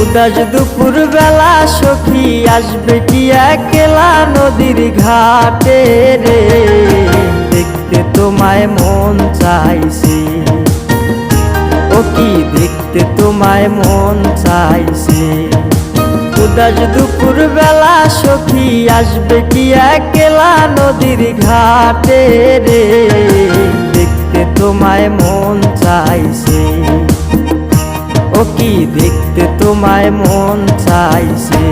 উদাস দুপুর বেলা সখী আসবে কি একলা নদীর ঘাটে রে, দেখতে তোমায় মন চাইছে, ও কি দেখতে তোমায় মন চাইছে। উদাস দুপুর বেলা সখী আসবে কি একলা নদীর ঘাটে রে, দেখতে তোমায় মন চাইছে, ও কি দেখতে তোমায় মন চাইছে।